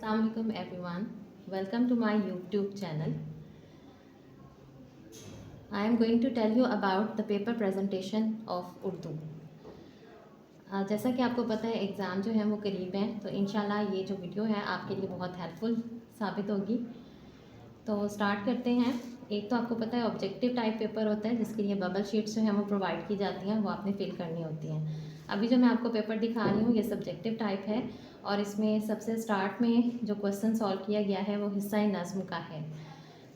Assalamualaikum everyone. Welcome to my YouTube channel. I am going to tell you about the paper presentation of Urdu. जैसा कि आपको पता है exam जो है वो करीब हैं, तो इंशाल्लाह ये जो वीडियो है आपके लिए बहुत हेल्पफुल साबित होगी। तो स्टार्ट करते हैं। एक तो आपको पता है ऑब्जेक्टिव टाइप पेपर होता है जिसके लिए बबल शीट्स जो हैं वो प्रोवाइड की जाती हैं, वो आपने फिल करनी होती हैं। अभी जो मैं आपको पेपर दिखा रही हूँ ये सब्जेक्टिव टाइप है और इसमें सबसे स्टार्ट में जो क्वेश्चन सॉल्व किया गया है वो हिस्सा नज़्म का है।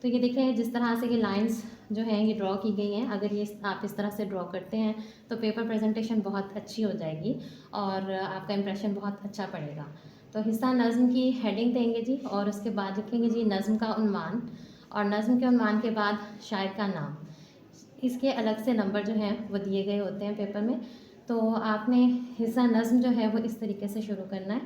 तो ये देखें जिस तरह से ये लाइंस जो हैं ये ड्रॉ की गई हैं, अगर ये आप इस तरह से ड्रॉ करते हैं तो पेपर प्रेजेंटेशन बहुत अच्छी हो जाएगी और आपका इंप्रेशन बहुत अच्छा पड़ेगा। तो हिस्सा नज़्म की हेडिंग देंगे जी और उसके बाद लिखेंगे जी नज़्म का उन्वान, और नज़्म के उन्वान के बाद शायर का नाम। इसके अलग से नंबर जो हैं वो दिए गए होते हैं पेपर में। तो आपने हिस्सा नज़्म जो है वो इस तरीके से शुरू करना है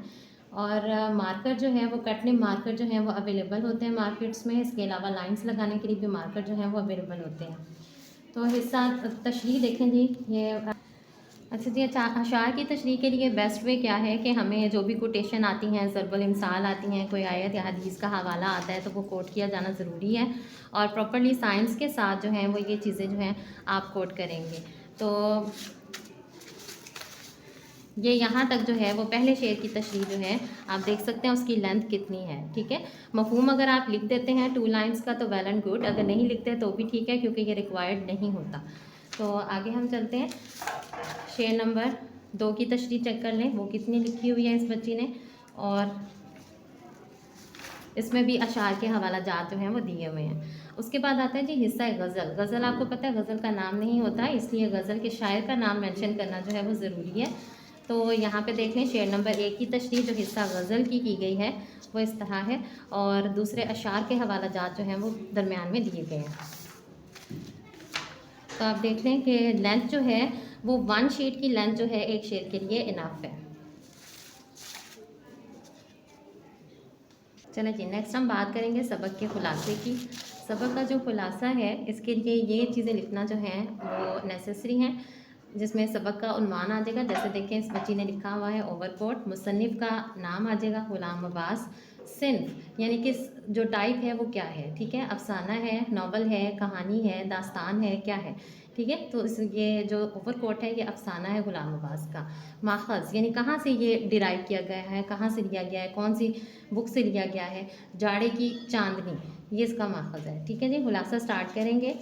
और मार्कर जो है वो कटने मार्कर जो हैं वो अवेलेबल होते हैं मार्केट्स में। इसके अलावा लाइंस लगाने के लिए भी मार्कर जो हैं वो अवेलेबल होते हैं। तो हिस्सा तशरीह देखें जी, ये अच्छा जी। अशार की तशरीह के लिए बेस्ट वे क्या है कि हमें जो भी कोटेशन आती हैं, ज़रबुल इमसाल आती हैं, कोई आयत या हदीस का हवाला आता है तो वो कोट किया जाना ज़रूरी है और प्रॉपर्ली साइंस के साथ जो हैं वो ये चीज़ें जो हैं आप कोट करेंगे। तो ये यहाँ तक जो है वो पहले शेर की तशरीह जो है आप देख सकते हैं उसकी लेंथ कितनी है, ठीक है। मफहूम अगर आप लिख देते हैं 2 लाइन्स का तो वेल एंड गुड, अगर नहीं लिखते तो भी ठीक है क्योंकि ये रिक्वायर्ड नहीं होता। तो आगे हम चलते हैं। शेर नंबर 2 की तशरीह चेक कर लें वो कितनी लिखी हुई है इस बच्ची ने, और इसमें भी अशार के हवाला जात जो हैं वो दिए हुए हैं। उसके बाद आता है जी हिस्सा गज़ल। गज़ल आपको पता है गज़ल का नाम नहीं होता, इसलिए गज़ल के शायर का नाम मेंशन करना जो है वो ज़रूरी है। तो यहाँ पे देख लें शेर नंबर 1 की तशरीह जो हिस्सा गज़ल की गई है वो इस तरह है और दूसरे अशार के हवाला जात जो हैं वो दरमियान में दिए गए हैं। तो आप देख लें कि लेंथ जो है वो 1 शीट की लेंथ जो है एक शेर के लिए इनफ है। चलें जी, नेक्स्ट हम बात करेंगे सबक के खुलासे की। सबक का जो खुलासा है इसके लिए ये चीज़ें लिखना जो हैं वो नेसेसरी हैं, जिसमें सबक का उन्वान आ जाएगा। जैसे देखें इस बच्ची ने लिखा हुआ है ओवरकोट, मुसन्निफ़ का नाम आ जाएगा ग़ुलाम अब्बास, सिन्फ यानी कि जो टाइप है वो क्या है, ठीक है, अफसाना है, नावल है, कहानी है, दास्तान है, क्या है, ठीक है। तो इस ये जो ओवरकोट है ये अफसाना है ग़ुलाम अब्बास का। माखज़ यानी कहाँ से ये डिराइव किया गया है, कहाँ से लिया गया है, कौन सी बुक से लिया गया है, जाड़े की चांदनी, ये इसका माखज़ है, ठीक है जी। खुलासा स्टार्ट करेंगे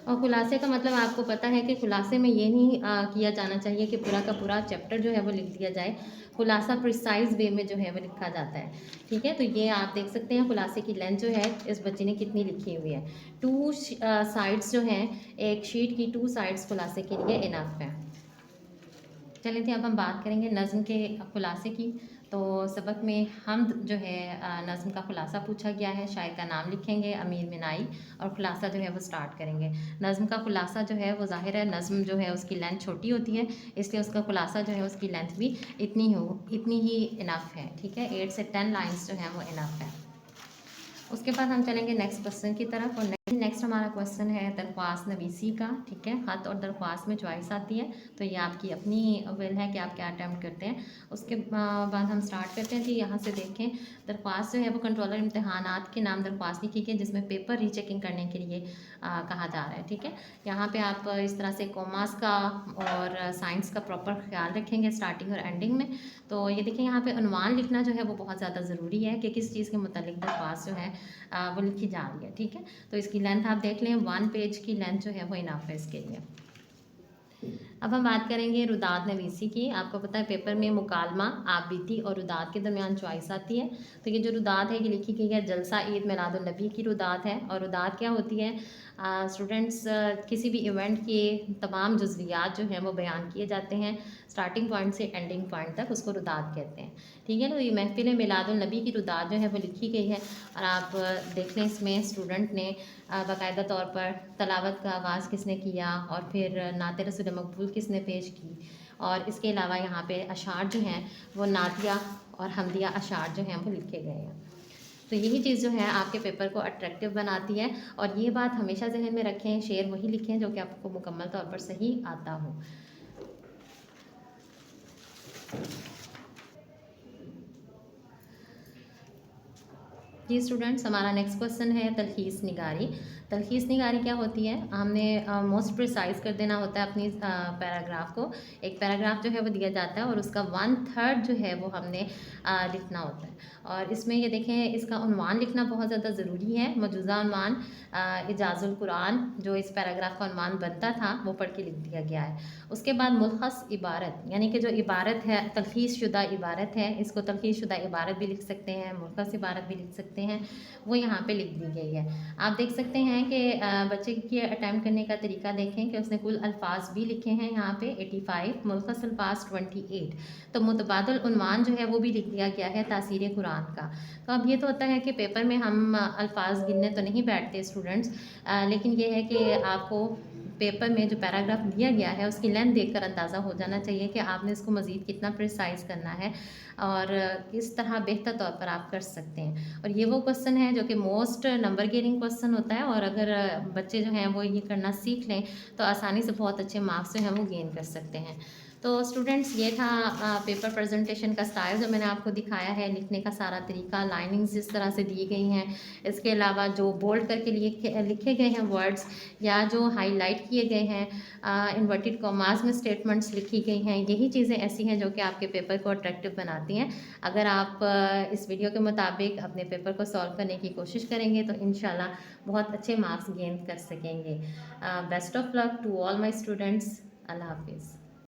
और खुलासे का मतलब आपको पता है कि खुलासे में ये नहीं किया जाना चाहिए कि पूरा का पूरा चैप्टर जो है वो लिख दिया जाए। खुलासा प्रिसाइज वे में जो है वो लिखा जाता है, ठीक है। तो ये आप देख सकते हैं खुलासे की लेंथ जो है इस बच्चे ने कितनी लिखी हुई है। 2 साइड्स जो हैं एक शीट की 2 साइड्स खुलासे के लिए इनफ है। चलिए थी अब हम बात करेंगे नज़्म के खुलासे की। तो सबक में हमद जो है नज़्म का खुलासा पूछा गया है। शायर का नाम लिखेंगे अमीर मिनाई और खुलासा जो है वो स्टार्ट करेंगे। नज़्म का खुलासा जो है वो ज़ाहिर है नज़्म जो है उसकी लेंथ छोटी होती है, इसलिए उसका खुलासा जो है उसकी लेंथ भी इतनी ही इनफ है, ठीक है। 8 से 10 लाइन्स जो हैं वो इनफ है। उसके बाद हम चलेंगे नेक्स्ट क्वेश्चन की तरफ और नेक्स्ट हमारा क्वेश्चन है दरख्वास्त नवीसी का, ठीक है। ख़त और दरख्वास्त में चॉइस आती है तो ये आपकी अपनी विल है कि आप क्या अटैम्प्ट करते हैं। उसके बाद हम स्टार्ट करते हैं जी। यहाँ से देखें दरख्वास्त जो है वो कंट्रोलर इम्तहानात के नाम दरख्वास्त लिखी गई जिसमें पेपर रीचेकिंग करने के लिए कहा जा रहा है, ठीक है। यहाँ पे आप इस तरह से कॉमर्स का और साइंस का प्रॉपर ख्याल रखेंगे स्टार्टिंग और एंडिंग में। तो ये देखिए यहाँ पे उन्वान लिखना जो है वो बहुत ज़्यादा ज़रूरी है कि किस चीज़ के मुतालिक दरख्वास्त जो है वो लिखी जा रही है, ठीक है। तो इसकी लेंथ आप देख लें 1 पेज की लेंथ जो है वो इनफ है इसके लिए। अब हम बात करेंगे रुदात नवीसी की। आपको पता है पेपर में मुकालमा आबिदी और रुदात के दरमियान चॉइस आती है। तो ये जो रुदात है ये लिखी गई है जलसा ईद मिलादुन नबी की रुदात है। और रुदात क्या होती है, स्टूडेंट्स किसी भी इवेंट के तमाम जुज़वियात जो हैं वो बयान किए जाते हैं स्टार्टिंग पॉइंट से एंडिंग पॉइंट तक, उसको रुदात कहते हैं, ठीक है। तो ये महफिल मिलादुन नबी की रुदात जो है वो लिखी गई है और आप देख लें इसमें स्टूडेंट ने बाकायदा तौर पर तलावत का आगाज़ किसने किया और फिर नात रसूल मकबूल किसने पेश की, और इसके अलावा यहाँ पे अशार जो हैं वो नातिया और हमदिया अशार जो हैं वो लिखे गए हैं। तो यही चीज़ जो है आपके पेपर को अट्रैक्टिव बनाती है और ये बात हमेशा जहन में रखें, शेर वही लिखें जो कि आपको मुकम्मल तौर पर सही आता हो। जी स्टूडेंट्स, हमारा नेक्स्ट क्वेश्चन है तलखीस निगारी। तलखीस निगारी क्या होती है? हमने मोस्ट प्रिसाइज कर देना होता है अपनी पैराग्राफ को। एक पैराग्राफ जो है वो दिया जाता है और उसका 1/3 जो है वो हमने लिखना होता है। और इसमें ये देखें, इसका उन्वान लिखना बहुत ज़्यादा ज़रूरी है। मौजूदा उन्वान इजाज़ुल कुरान, जो इस पैराग्राफ का उन्वान बनता था, वो पढ़ के लिख दिया गया है। उसके बाद मुलखस इबारत, यानी कि जो इबारत है, तलखीस शुदा इबारत है, इसको तलखीस शुदा इबारत भी लिख सकते हैं, मुलखस इबारत भी लिख सकते हैं, वो यहाँ पे लिख दी गई है। आप देख सकते हैं कि बच्चे की अटैम्प्ट करने का तरीका देखें कि उसने कुल अल्फाज भी लिखे हैं यहाँ पे 85, मुलखस अल्फाज 28। तो मुतबादल उन्वान जो है वो भी लिख दिया गया है तासीर कुरान का। तो अब ये तो होता है कि पेपर में हम अल्फाज गिनने तो नहीं बैठते स्टूडेंट्स, लेकिन ये है कि आपको पेपर में जो पैराग्राफ दिया गया है उसकी लेंथ देखकर अंदाज़ा हो जाना चाहिए कि आपने इसको मज़ीद कितना प्रिसाइज़ करना है और किस तरह बेहतर तौर पर आप कर सकते हैं। और ये वो क्वेश्चन है जो कि मोस्ट नंबर गेनिंग क्वेश्चन होता है, और अगर बच्चे जो हैं वो ये करना सीख लें तो आसानी से बहुत अच्छे मार्क्स जो हैं वो गेन कर सकते हैं। तो स्टूडेंट्स, ये था पेपर प्रेजेंटेशन का स्टाइल जो मैंने आपको दिखाया है, लिखने का सारा तरीका, लाइनिंग्स जिस तरह से दी गई हैं, इसके अलावा जो बोल्ड करके लिखे गए हैं वर्ड्स या जो हाईलाइट किए गए हैं, इन्वर्टेड कॉमास में स्टेटमेंट्स लिखी गई हैं, यही चीज़ें ऐसी हैं जो कि आपके पेपर को अट्रैक्टिव बनाती हैं। अगर आप इस वीडियो के मुताबिक अपने पेपर को सॉल्व करने की कोशिश करेंगे तो इंशाल्लाह बहुत अच्छे मार्क्स गेन कर सकेंगे। Best of luck to all my students. अल्लाह हाफिज़।